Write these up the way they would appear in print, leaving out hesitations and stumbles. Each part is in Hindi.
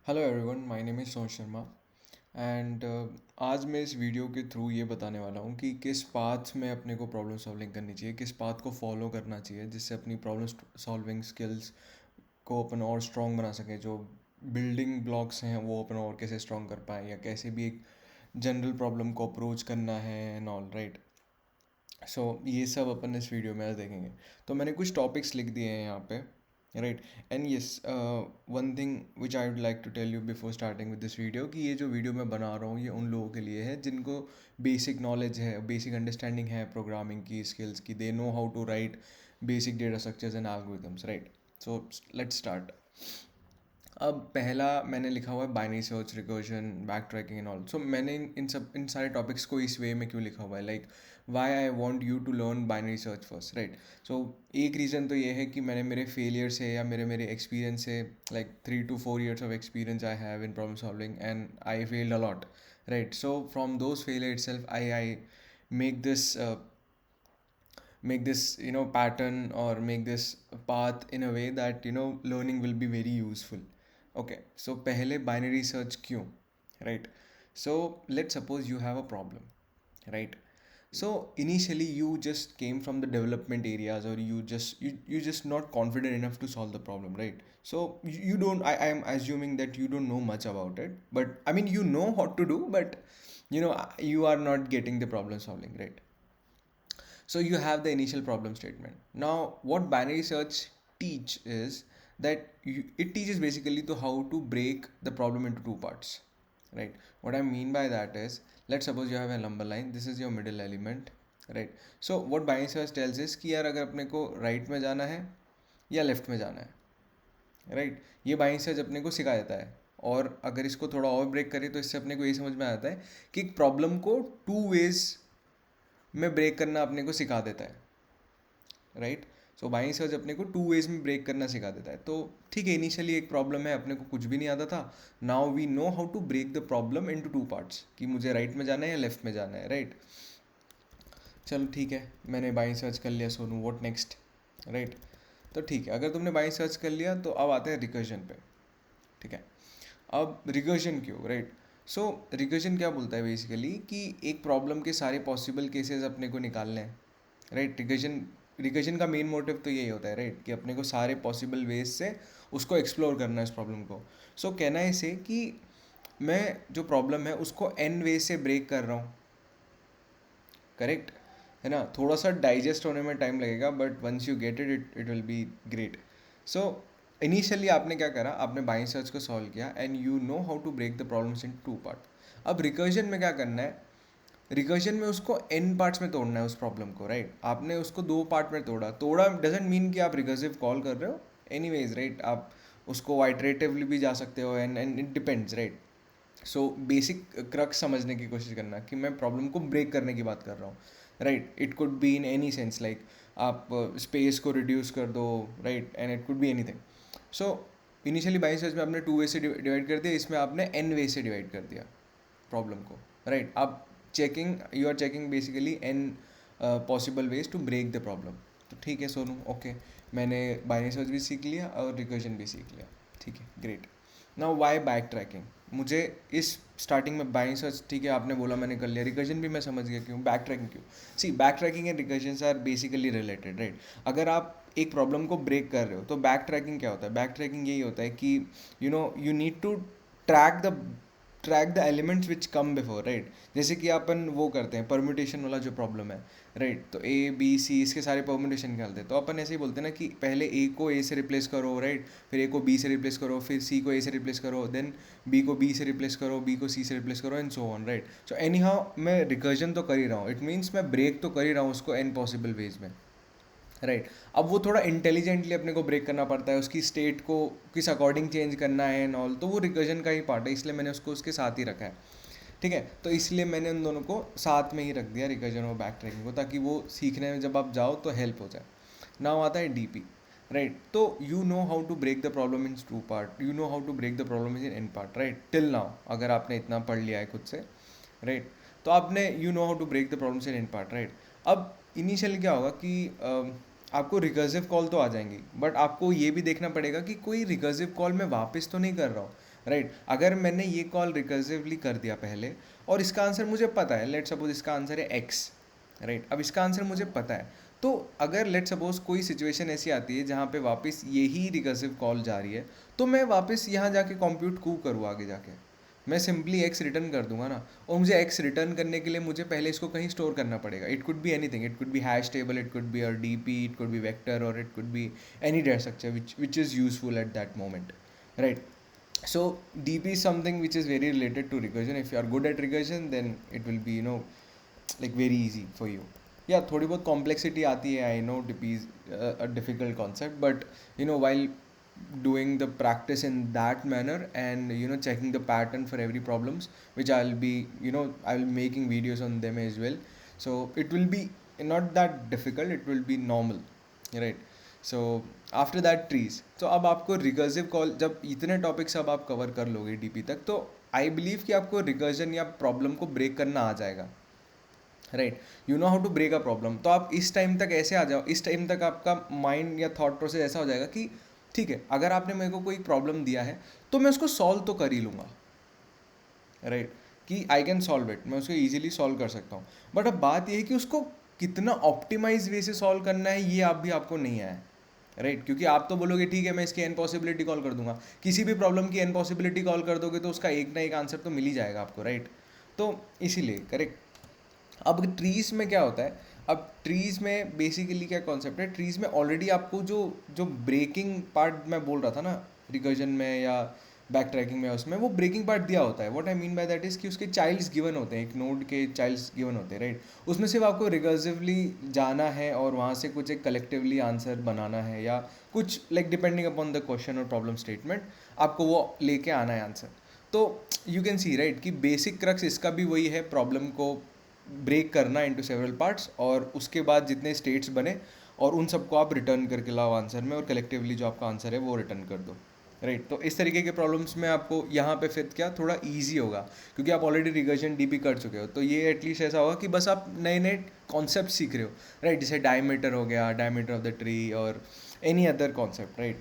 Hello everyone, my name is Son Sharma and आज मैं इस वीडियो के थ्रू ये बताने वाला हूँ कि किस पाथ में अपने को प्रॉब्लम सॉल्विंग करनी चाहिए, किस पाथ को फॉलो करना चाहिए जिससे अपनी प्रॉब्लम सॉल्विंग स्किल्स को अपन और स्ट्रॉन्ग बना सकें। जो बिल्डिंग ब्लॉक्स हैं वो अपन और कैसे स्ट्रॉन्ग कर पाएँ, या कैसे भी एक जनरल प्रॉब्लम को अप्रोच करना है एंड ऑल राइट। सो ये सब अपन इस वीडियो में आज देखेंगे। तो मैंने कुछ टॉपिक्स लिख दिए हैं यहाँ पे, right. And yes, one thing which I would like to tell you before starting with this video, कि ये जो वीडियो मैं बना रहा हूँ ये उन लोगों के लिए है जिनको बेसिक नॉलेज है, बेसिक अंडरस्टैंडिंग है प्रोग्रामिंग की स्किल्स की। They know how to write basic data structures and algorithms, right. So let's start. अब पहला मैंने लिखा हुआ है binary search, recursion, backtracking and all. So मैंने इन सारे टॉपिक्स को इस वे में क्यों लिखा हुआ है, like why I want you to learn binary search first, right. So एक रीज़न तो ये है कि मैंने मेरे फेलियर से या मेरे एक्सपीरियंस से, like 3 to 4 years of experience I have in problem solving and I failed a lot, right. So from those failure itself I make this uh, make this pattern, or make this path in a way that learning will be very useful. Okay, so पहले binary search क्यों, right? So let's suppose you have a problem, right? So initially you just came from the development areas, or you just not confident enough to solve the problem, right? So you don't, I am assuming that you don't know much about it, but I mean you know what to do, but you are not getting the problem solving, right? So you have the initial problem statement. Now, what binary search teach is that it teaches basically to how to break the problem into two parts, right? What I mean by that is, let's suppose you have a number line. This is your middle element, right? So what binary search tells is कि यार अगर अपने को right में जाना है या left में जाना है, right? ये binary search अपने को सिखा देता है। और अगर इसको थोड़ा और ब्रेक करें तो इससे अपने को ये समझ में आता है कि एक प्रॉब्लम को टू वेज में ब्रेक करना अपने को सिखा देता है, राइट। सो बाइंग सर्च अपने को टू वेज में ब्रेक करना सिखा देता है। तो ठीक है, इनिशियली एक प्रॉब्लम है, अपने को कुछ भी नहीं आता था। Now we know how to break the problem into two parts, कि मुझे राइट में जाना है या लेफ्ट में जाना है, राइट। चलो ठीक है, मैंने बाइंग सर्च कर लिया सोनू, व्हाट नेक्स्ट, राइट। तो ठीक है, अगर तुमने बाइंग सर्च कर लिया तो अब आते हैं रिकर्जन पे, ठीक है। अब रिकर्जन क्यों, राइट। सो रिकर्जन क्या बोलता है बेसिकली, कि एक प्रॉब्लम के सारे पॉसिबल केसेस अपने को निकालने हैं, राइट। रिकर्जन का मेन मोटिव तो यही होता है, राइट, कि अपने को सारे पॉसिबल वेज से उसको एक्सप्लोर करना है इस प्रॉब्लम को। सो कहना है इसे कि मैं जो प्रॉब्लम है उसको एन वे से ब्रेक कर रहा हूँ, करेक्ट है ना। थोड़ा सा डाइजेस्ट होने में टाइम लगेगा, but once you get it it will be great. So initially आपने क्या करा, आपने बाइंग सर्च को सॉल्व किया and you know how to break the problems in two part. अब रिकर्जन में क्या करना है, रिकर्जन में उसको एन पार्ट्स में तोड़ना है उस प्रॉब्लम को, राइट। आपने उसको दो पार्ट में तोड़ा, डजेंट मीन कि आप रिकर्सिव कॉल कर रहे हो, एनीवेज, राइट। आप उसको आइटरेटिवली भी जा सकते हो, and it depends, right. So basic crux समझने की कोशिश करना कि मैं प्रॉब्लम को ब्रेक करने की बात कर रहा हूँ, right. It could be in any sense, like आप स्पेस को रिड्यूस कर दो, right, and it could be anything. So initially by search में आपने टू वे से डिवाइड कर दिया, इसमें आपने एन वे से डिवाइड कर दिया प्रॉब्लम को, राइट। आप you are checking basically n possible ways to break the problem. तो ठीक है सोनू, ओके, मैंने बाइनरी सर्च भी सीख लिया और रिकर्जन भी सीख लिया, ठीक है, ग्रेट। नाउ वाई बैक ट्रैकिंग, मुझे इस स्टार्टिंग में बाइंग सर्च, ठीक है, आपने बोला मैंने कर लिया, रिकर्जन भी मैं समझ गया क्यों, बैक ट्रैकिंग क्यों। See, backtracking and recursion are basically related, right. अगर आप एक प्रॉब्लम को ब्रेक कर रहे हो तो बैक ट्रैकिंग क्या होता है, बैक ट्रैकिंग यही होता है कि you need to track the track the elements which come before, right. जैसे कि अपन वो करते हैं परम्यूटेशन वाला जो प्रॉब्लम है, राइट। तो ए बी सी इसके सारे परम्यूटेशन निकालते हैं, तो अपन ऐसे ही बोलते हैं ना कि पहले ए को ए से रिप्लेस करो, राइट, फिर ए को बी से रिप्लेस करो, फिर सी को ए से रिप्लेस करो, देन बी को बी से रिप्लेस करो, बी को सी से रिप्लेस करो, and so on, right. So any how मैं रिकर्जन तो कर ही रहा हूँ, इट मीन्स मैं ब्रेक तो कर ही रहा हूँ उसको एन पॉसिबल वेज में, राइट। अब वो थोड़ा इंटेलिजेंटली अपने को ब्रेक करना पड़ता है, उसकी स्टेट को किस अकॉर्डिंग चेंज करना है एंड ऑल, तो वो रिकर्जन का ही पार्ट है, इसलिए मैंने उसको उसके साथ ही रखा है, ठीक है। तो इसलिए मैंने उन दोनों को साथ में ही रख दिया, रिकर्जन और बैक ट्रैकिंग को, ताकि वो सीखने में जब आप जाओ तो हेल्प हो जाए। नाउ आता है डीपी, राइट। तो you know how to break the problem in two part, you know how to break the problem in n part, right, till now. अगर आपने इतना पढ़ लिया है खुद से, राइट, तो आपने you know how to break the problem in n part, right. अब इनिशियली क्या होगा कि आपको रिकर्सिव कॉल तो आ जाएंगी, बट आपको ये भी देखना पड़ेगा कि कोई रिकर्सिव कॉल मैं वापस तो नहीं कर रहा हूँ, राइट अगर मैंने ये कॉल रिकर्सिवली कर दिया पहले और इसका आंसर मुझे पता है, लेट सपोज इसका आंसर है एक्स, राइट अब इसका आंसर मुझे पता है, तो अगर लेट सपोज कोई सिचुएशन ऐसी आती है जहाँ पे वापस यही रिकर्सिव कॉल जा रही है, तो मैं वापस यहाँ जाके कंप्यूट क्यों करूँ आगे जाके, मैं सिंपली एक्स रिटर्न कर दूंगा ना। और मुझे एक्स रिटर्न करने के लिए मुझे पहले इसको कहीं स्टोर करना पड़ेगा। It could be anything, it could be hash table, it could be a DP, it could be vector, और it could be any data structure which is useful at that moment, right? So dp is something which is very related to recursion. If you are good at recursion, then it will be like very easy for you. Yeah, थोड़ी बहुत complexity आती है, I know dp is a difficult concept, but while doing the practice in that manner and checking the pattern for every problems, which I'll be I'll be making videos on them as well, so it will be not that difficult, it will be normal, right? So after that trees, तो अब आपको रिकर्सिव कॉल, जब इतने टॉपिक्स अब आप कवर कर लोगे डीपी तक, तो आई बिलीव कि आपको रिकर्जन या प्रॉब्लम को ब्रेक करना आ जाएगा, right? You know how to break a problem. तो आप इस टाइम तक ऐसे आ जाओ, इस टाइम तक आपका माइंड या थॉट प्रोसेस ऐसा हो जाएगा कि ठीक है, अगर आपने मेरे को कोई प्रॉब्लम दिया है तो मैं उसको सॉल्व तो कर ही लूँगा, राइट? कि आई कैन सॉल्व इट, मैं उसको ईजिली सॉल्व कर सकता हूँ। बट अब बात यह है कि उसको कितना ऑप्टिमाइज वे से सॉल्व करना है, ये आप भी आपको नहीं आया, राइट? क्योंकि आप तो बोलोगे ठीक है मैं इसकी एन पॉसिबिलिटी कॉल कर दूंगा, किसी भी प्रॉब्लम की एन पॉसिबिलिटी कॉल कर दोगे तो उसका एक ना एक आंसर तो मिल ही जाएगा आपको, राइट? तो इसीलिए करेक्ट। अब ट्रीज में क्या होता है, अब ट्रीज में बेसिकली क्या कॉन्सेप्ट है, ट्रीज में ऑलरेडी आपको जो जो ब्रेकिंग पार्ट मैं बोल रहा था ना रिकर्जन में या बैक ट्रैकिंग में, उसमें वो ब्रेकिंग पार्ट दिया होता है। What I mean by that is कि उसके चाइल्ड्स गिवन होते हैं, एक नोड के चाइल्ड्स गिवन होते हैं, राइट? उसमें सिर्फ आपको रिकर्सिवली जाना है और वहाँ से कुछ एक कलेक्टिवली आंसर बनाना है, या कुछ like depending upon the question और प्रॉब्लम स्टेटमेंट आपको वो लेके आना है आंसर। तो यू कैन सी राइट कि बेसिक क्रक्स इसका भी वही है, प्रॉब्लम को ब्रेक करना इनटू सेवरल पार्ट्स, और उसके बाद जितने स्टेट्स बने और उन सबको आप रिटर्न करके लाओ आंसर में, और कलेक्टिवली जो आपका आंसर है वो रिटर्न कर दो, राइट? तो इस तरीके के प्रॉब्लम्स में आपको यहाँ पे फिर क्या थोड़ा इजी होगा, क्योंकि आप ऑलरेडी रिकर्जन डीपी कर चुके हो। तो ये एटलीस्ट ऐसा होगा कि बस आप नए नए कॉन्सेप्ट सीख रहे हो, राइट? जैसे डायमीटर हो गया, डायमीटर ऑफ द ट्री, और एनी अदर कॉन्सेप्ट, राइट,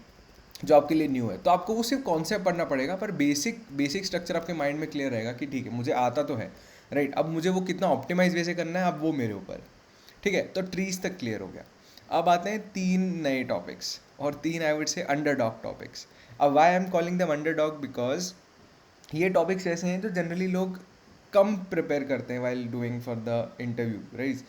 जो आपके लिए न्यू है। तो आपको वो सिर्फ कॉन्सेप्ट पढ़ना पड़ेगा, पर बेसिक स्ट्रक्चर आपके माइंड में क्लियर रहेगा कि ठीक है मुझे आता तो है, राइट? अब मुझे वो कितना ऑप्टिमाइज वे से करना है, अब वो मेरे ऊपर, ठीक है? तो ट्रीज तक क्लियर हो गया। अब आते हैं 3 नए टॉपिक्स, और 3 I would say underdog topics. अब why I am calling them underdog, because ये टॉपिक्स ऐसे हैं जो जनरली लोग कम प्रिपेयर करते हैं while doing for the interview, right?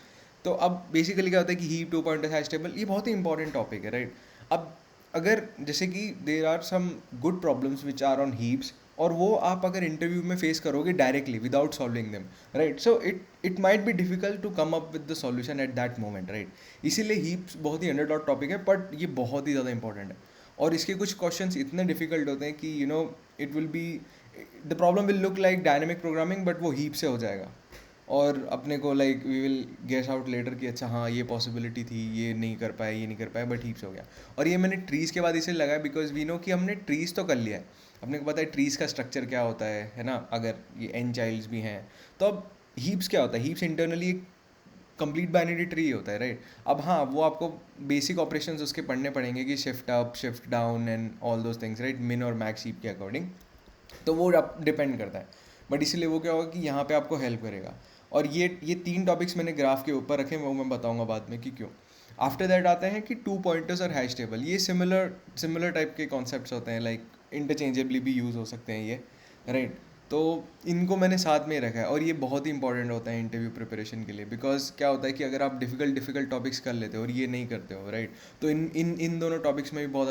तो अब बेसिकली क्या होता है कि हीप, 2 पॉइंटर, हैश टेबल, ये बहुत ही इंपॉर्टेंट टॉपिक है, राइट? अब अगर जैसे कि there are some good problems which are on heaps, और वो आप अगर इंटरव्यू में फेस करोगे directly without solving them, right? So it might be difficult to come up with the solution at that moment, right? इसीलिए हीप्स बहुत ही अंडरडॉग टॉपिक है, बट ये बहुत ही ज़्यादा इंपॉर्टेंट है। और इसके कुछ क्वेश्चंस इतने डिफिकल्ट होते हैं कि it will be, the problem will look like dynamic programming, but वो हीप से हो जाएगा, और अपने को like we will guess out later कि अच्छा हाँ ये पॉसिबिलिटी थी, ये नहीं कर पाए, ये नहीं कर पाए, बट हीप्स हो गया। और ये मैंने ट्रीज़ के बाद इसलिए लगाया बिकॉज वी नो कि हमने ट्रीज़ तो कर लिया है, अपने को पता है ट्रीज़ का स्ट्रक्चर क्या होता है ना? अगर ये एन चाइल्ड्स भी हैं, तो अब हीप्स क्या होता है? हीप्स इंटरनली एक कंप्लीट बाइनरी ट्री होता है, राइट? अब हाँ, वो आपको बेसिक ऑपरेशंस उसके पढ़ने पड़ेंगे कि shift up, shift down and all those things, right? मिन और मैक्स हीप के अकॉर्डिंग, तो वो डिपेंड करता है। बट इसीलिए वो क्या होगा कि यहाँ पे आपको हेल्प करेगा। और ये 3 टॉपिक्स मैंने ग्राफ के ऊपर रखे, वो मैं बताऊंगा बाद में कि क्यों। आफ्टर दैट आते हैं कि 2 पॉइंटर्स और हैश टेबल। ये सिमिलर टाइप के कॉन्सेप्ट्स होते हैं, लाइक इंटरचेंजेबली भी यूज़ हो सकते हैं ये, राइट? तो इनको मैंने साथ में ही रखा है, और ये बहुत ही इंपॉर्टेंट होता है इंटरव्यू प्रिपरेशन के लिए। बिकॉज क्या होता है कि अगर आप डिफ़िकल्ट टॉपिक्स कर लेते हो और ये नहीं करते हो, राइट, तो इन दोनों टॉपिक्स में भी बहुत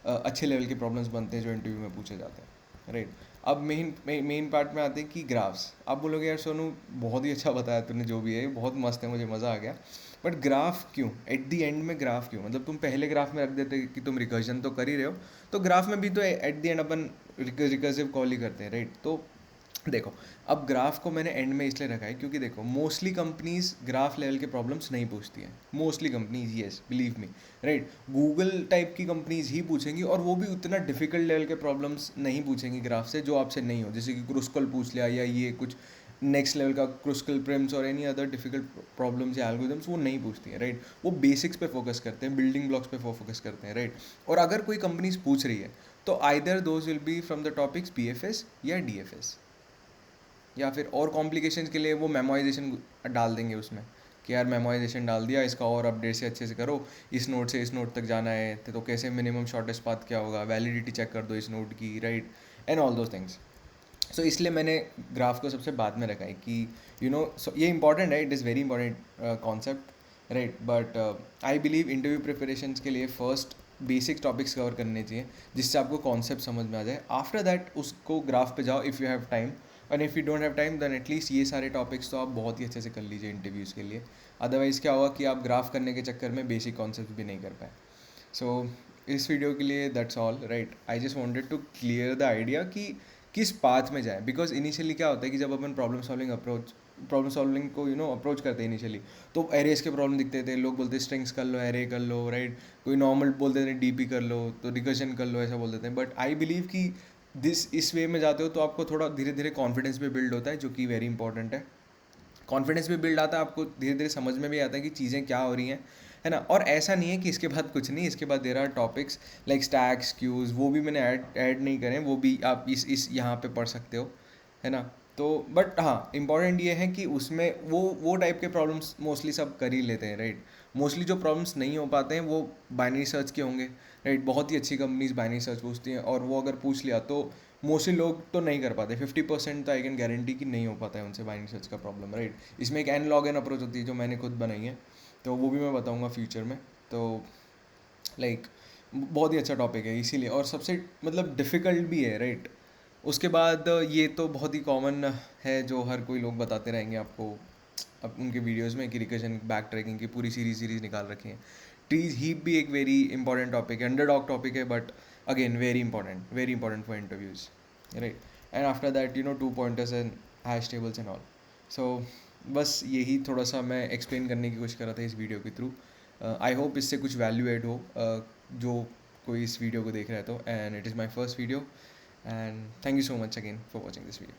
अच्छे लेवल के प्रॉब्लम्स बनते हैं जो इंटरव्यू में पूछे जाते हैं, राइट? अब मेन पार्ट में आते हैं कि ग्राफ्स। आप बोलोगे यार सोनू बहुत ही अच्छा बताया तूने, जो भी है बहुत मस्त है, मुझे मज़ा आ गया, बट ग्राफ क्यों एट द एंड में? ग्राफ क्यों? मतलब तुम पहले ग्राफ में रख देते कि तुम रिकर्जन तो कर ही रहे हो, तो ग्राफ में भी तो एट द एंड अपन रिकर्सिव कॉल ही करते हैं, राइट? तो देखो, अब ग्राफ को मैंने एंड में इसलिए रखा है क्योंकि देखो मोस्टली कंपनीज ग्राफ लेवल के प्रॉब्लम्स नहीं पूछती हैं, mostly companies, yes believe me, right? Google type की कंपनीज ही पूछेंगी, और वो भी उतना डिफिकल्ट लेवल के प्रॉब्लम्स नहीं पूछेंगी ग्राफ से जो आपसे नहीं हो, जैसे कि क्रुस्कल पूछ लिया, या ये कुछ नेक्स्ट लेवल का क्रुस्कल प्रिम्स और एनी अदर डिफिकल्ट प्रॉब्लम्स या एल्गोरिथम्स वो नहीं पूछती है, राइट? वो बेसिक्स पे फोकस करते हैं, बिल्डिंग ब्लॉक्स पे फोकस करते हैं, राइट? और अगर कोई कंपनीज पूछ रही है तो either those will be from the topics BFS या DFS, या फिर और कॉम्प्लिकेशंस के लिए वो मेमोराइजेशन डाल देंगे उसमें कि यार मेमोराइजेशन डाल दिया, इसका और अपडेट से अच्छे से करो, इस नोट से इस नोट तक जाना है तो कैसे मिनिमम शॉर्टेस्ट पाथ क्या होगा, वैलिडिटी चेक कर दो इस नोट की, right, and all those things. So इसलिए मैंने ग्राफ को सबसे बाद में रखा है कि ये इंपॉर्टेंट है, it is very important concept, right, but I believe interview preparations के लिए फर्स्ट बेसिक टॉपिक्स कवर करने चाहिए जिससे आपको कॉन्सेप्ट समझ में आ जाए. आफ्टर दैट उसको ग्राफ पे जाओ इफ़ यू हैव टाइम, और if you don't have time then at least ये सारे टॉपिक्स तो आप बहुत ही अच्छे से कर लीजिए इंटरव्यूज़ के लिए. अदरवाइज़ क्या होगा कि आप ग्राफ करने के चक्कर में बेसिक कॉन्सेप्ट भी नहीं कर पाए. सो इस वीडियो के लिए that's all, right. I just wanted to clear the idea कि किस पाथ में जाए, बिकॉज इनिशियली क्या होता है कि जब अपन प्रॉब्लम सॉल्विंग को अप्रोच करते हैं इनिशियली, तो एरेज के प्रॉब्लम दिखते थे, लोग बोलते स्ट्रिंग्स कर लो, एरे कर लो, राइट, कोई नॉर्मल बोलते थे डीपी कर लो, तो रिकर्जन कर लो, ऐसा बोलते थे. बट आई बिलीव कि इस वे में जाते हो तो आपको थोड़ा धीरे धीरे कॉन्फिडेंस भी बिल्ड होता है, जो कि वेरी इंपॉर्टेंट है. कॉन्फिडेंस भी बिल्ड आता है, आपको धीरे धीरे समझ में भी आता है कि चीज़ें क्या हो रही हैं, है ना. और ऐसा नहीं है कि इसके बाद कुछ नहीं, इसके बाद there are topics like stacks, queues, वो भी मैंने ऐड नहीं करें, वो भी आप इस यहाँ पे पढ़ सकते हो, है ना. तो बट हाँ, इम्पॉर्टेंट ये है कि उसमें वो टाइप के प्रॉब्लम्स मोस्टली सब कर ही लेते हैं, राइट. मोस्टली जो प्रॉब्लम्स नहीं हो पाते हैं वो बाइनरी सर्च के होंगे, राइट. बहुत ही अच्छी कंपनीज बाइनरी सर्च पूछती हैं, और वो अगर पूछ लिया तो मोस्टली लोग तो नहीं कर पाते. 50% तो आई कैन गारंटी कि नहीं हो पाता है उनसे बाइनरी सर्च का प्रॉब्लम, राइट. इसमें एक एन लॉग एन अप्रोच होती है जो मैंने खुद बनाई है, तो वो भी मैं बताऊंगा फ्यूचर में. तो लाइक बहुत ही अच्छा टॉपिक है इसीलिए, और सबसे मतलब डिफ़िकल्ट भी है, राइट. उसके बाद ये तो बहुत ही कॉमन है जो हर कोई लोग बताते रहेंगे आपको अब उनके वीडियोस में कि रिकर्जन बैक ट्रैकिंग की पूरी सीरीज निकाल रखी है. ट्रीज हीप भी एक वेरी इंपॉर्टेंट टॉपिक है, अंडरडॉग टॉपिक है, but again very important for interviews, right. And after that 2 pointers and hash tables and all. So बस यही थोड़ा सा मैं एक्सप्लेन करने की कोशिश कर रहा था इस वीडियो के थ्रू. आई होप इससे कुछ वैल्यू एड हो जो कोई इस वीडियो को देख रहा है तो. And it is my first video, and thank you so much again for watching this video.